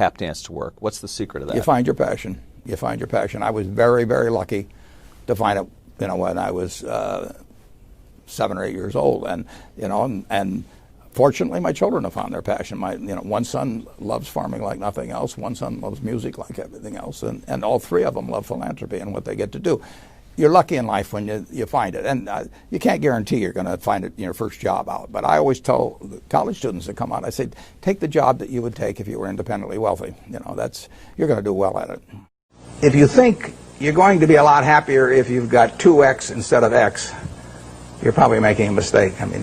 tap dance to work? What's the secret of that? You find your passion. You find your passion. I was very, very lucky to find it, when I was 7 or 8 years old, and fortunately, my children have found their passion. One son loves farming like nothing else. One son loves music like everything else, and all three of them love philanthropy and what they get to do. You're lucky in life when you find it, and you can't guarantee you're going to find it in your first job out. But I always tell the college students that come out, I say, take the job that you would take if you were independently wealthy. You're going to do well at it. If you think you're going to be a lot happier if you've got 2x instead of x, you're probably making a mistake. I mean,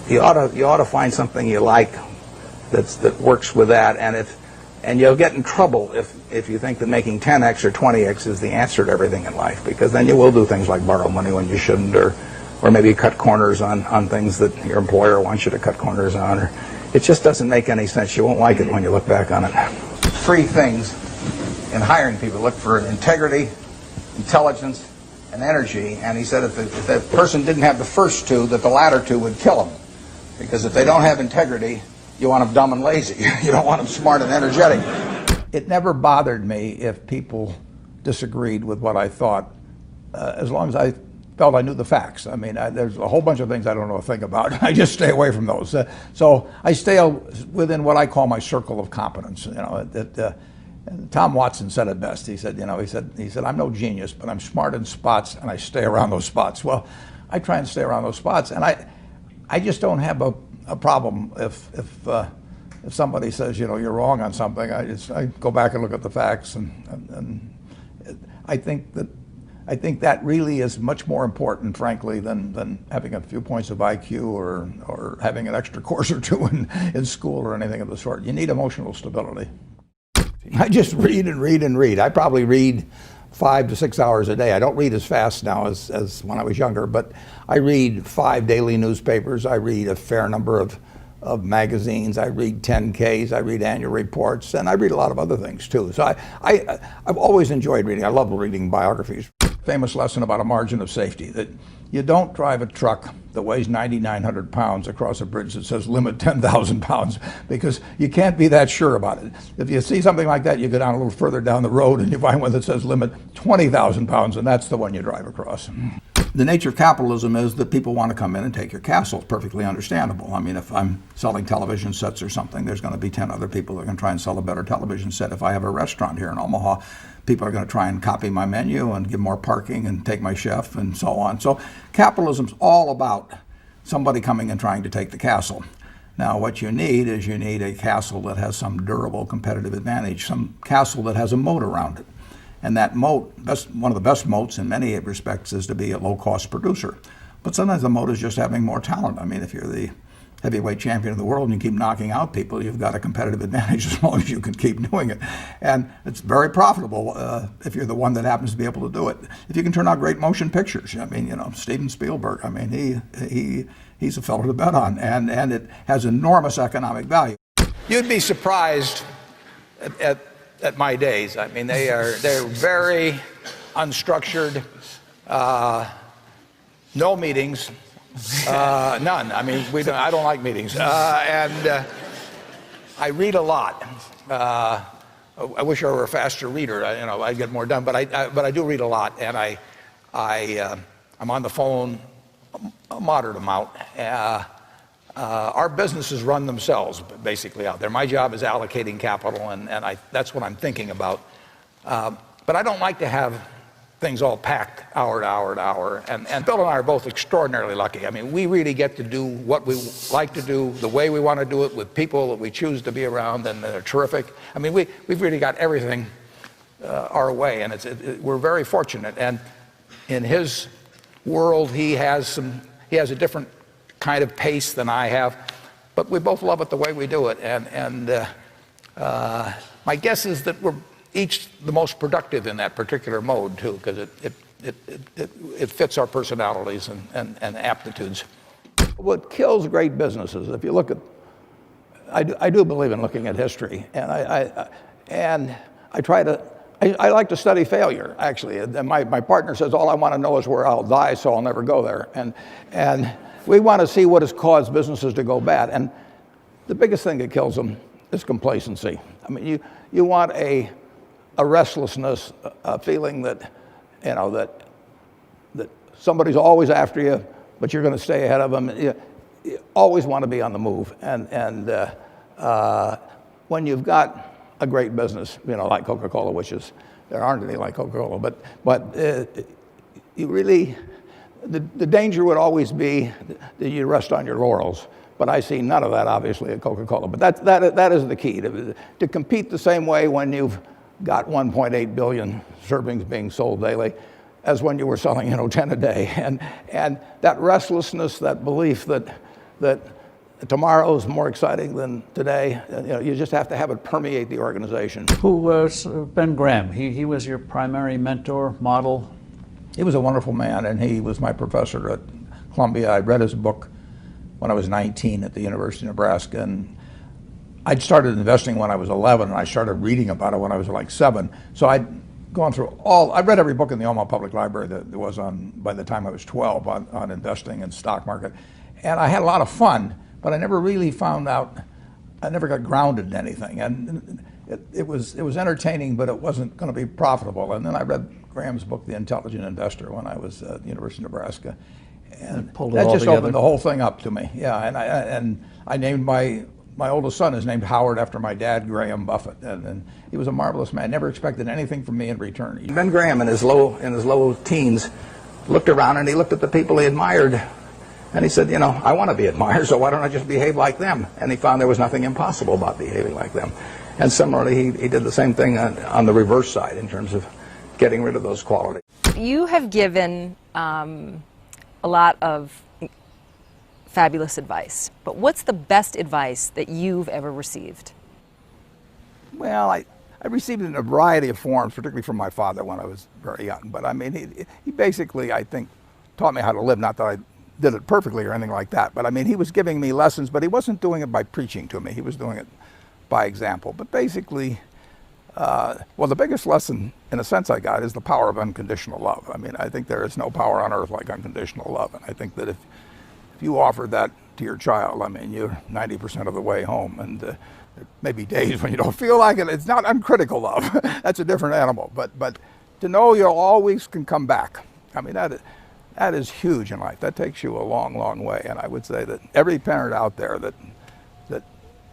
you ought to find something you like that works with that, and you'll get in trouble if you think that making 10x or 20x is the answer to everything in life, because then you will do things like borrow money when you shouldn't, or maybe cut corners on things that your employer wants you to cut corners on. Or it just doesn't make any sense. You won't like it when you look back on it. 3 things in hiring people: look for integrity, intelligence, and energy. And he said if that person didn't have the first 2, that the latter 2 would kill them. Because if they don't have integrity, you want them dumb and lazy. You don't want them smart and energetic. It never bothered me if people disagreed with what I thought, as long as I felt I knew the facts. I mean, there's a whole bunch of things I don't know a thing about. I just stay away from those. So I stay within what I call my circle of competence. Tom Watson said it best. He said, I'm no genius, but I'm smart in spots, and I stay around those spots. Well, I try and stay around those spots, and I just don't have a problem if somebody says, you're wrong on something. I go back and look at the facts, and I think that really is much more important, frankly, than having a few points of IQ or having an extra course or 2 in school or anything of the sort. You need emotional stability. I just read and read and read. I probably read 5 to 6 hours a day. I don't read as fast now as when I was younger, but I read 5 daily newspapers. I read a fair number of magazines. I read 10Ks. I read annual reports, and I read a lot of other things too. So I've always enjoyed reading. I love reading biographies. Famous lesson about a margin of safety, that you don't drive a truck that weighs 9,900 pounds across a bridge that says limit 10,000 pounds, because you can't be that sure about it. If you see something like that, you go down a little further down the road and you find one that says limit 20,000 pounds, and that's the one you drive across. The nature of capitalism is that people want to come in and take your castle. It's perfectly understandable. I mean, if I'm selling television sets or something, there's going to be 10 other people that are going to try and sell a better television set. If I have a restaurant here in Omaha, people are going to try and copy my menu and give more parking and take my chef and so on. So capitalism's all about somebody coming and trying to take the castle. Now, what you need is a castle that has some durable competitive advantage, some castle that has a moat around it. And that moat, one of the best moats in many respects, is to be a low-cost producer. But sometimes the moat is just having more talent. I mean, if you're the heavyweight champion of the world and you keep knocking out people, you've got a competitive advantage as long as you can keep doing it. And it's very profitable if you're the one that happens to be able to do it. If you can turn out great motion pictures, I mean, Steven Spielberg, I mean, he's a fellow to bet on, and it has enormous economic value. You'd be surprised at my days. I mean, they're very unstructured, no meetings. None. I mean, I don't like meetings, and I read a lot. I wish I were a faster reader. I'd get more done. But I do read a lot, and I'm on the phone a moderate amount. Our businesses run themselves basically out there. My job is allocating capital, and that's what I'm thinking about. But I don't like to have things all packed hour to hour to hour. And Bill and I are both extraordinarily lucky. I mean, we really get to do what we like to do, the way we want to do it, with people that we choose to be around, and they're terrific. I mean, we've really got everything our way, and we're very fortunate. And in his world, he has a different kind of pace than I have, but we both love it the way we do it. And my guess is that we're each the most productive in that particular mode too, because it fits our personalities and aptitudes. What kills great businesses, if you look at, I do believe in looking at history, and I like to study failure, actually. And my partner says all I want to know is where I'll die, so I'll never go there. And we want to see what has caused businesses to go bad. And the biggest thing that kills them is complacency. I mean, you want a restlessness, a feeling that, you know, that somebody's always after you, but you're going to stay ahead of them. You always want to be on the move. And when you've got a great business, you know, like Coca-Cola, which is, there aren't any like Coca-Cola, but you really, the danger would always be that you rest on your laurels. But I see none of that, obviously, at Coca-Cola. But that is the key, to compete the same way when you've got 1.8 billion servings being sold daily as when you were selling, you know, 10 a day. And that restlessness, that belief that tomorrow is more exciting than today, you know, you just have to have it permeate the organization. Who was Ben Graham? He was your primary mentor, model? He was a wonderful man, and he was my professor at Columbia. I read his book when I was 19 at the University of Nebraska, and I'd started investing when I was 11, and I started reading about it when I was like 7. So I'd gone through I read every book in the Omaha Public Library that there was on, by the time I was 12, on investing and stock market. And I had a lot of fun, but I never really found out, I never got grounded in anything. And it was entertaining, but it wasn't going to be profitable. And then I read Graham's book, The Intelligent Investor, when I was at the University of Nebraska. And that just opened the whole thing up to me. Yeah, and I named my oldest son is named Howard after my dad, Graham Buffett, and he was a marvelous man. Never expected anything from me in return. Ben Graham, in his low teens, looked around and he looked at the people he admired, and he said, you know, I want to be admired, so why don't I just behave like them? And he found there was nothing impossible about behaving like them. And similarly, he did the same thing on the reverse side in terms of getting rid of those qualities. You have given a lot of fabulous advice, but what's the best advice that you've ever received? Well, I received it in a variety of forms, particularly from my father when I was very young. But I mean, he basically, I think, taught me how to live. Not that I did it perfectly or anything like that, but I mean, he was giving me lessons, but he wasn't doing it by preaching to me. He was doing it by example. But basically, well, the biggest lesson, in a sense, I got is the power of unconditional love. I mean, I think there is no power on earth like unconditional love. And I think that if you offer that to your child, I mean, you're 90% of the way home. And there may be days when you don't feel like it. It's not uncritical love. That's a different animal. But to know you always can come back, I mean, that is huge in life. That takes you a long, long way. And I would say that every parent out there that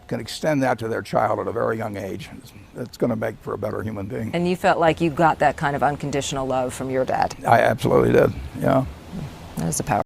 can extend that to their child at a very young age, it's going to make for a better human being. And you felt like you got that kind of unconditional love from your dad? I absolutely did, yeah. That is a power.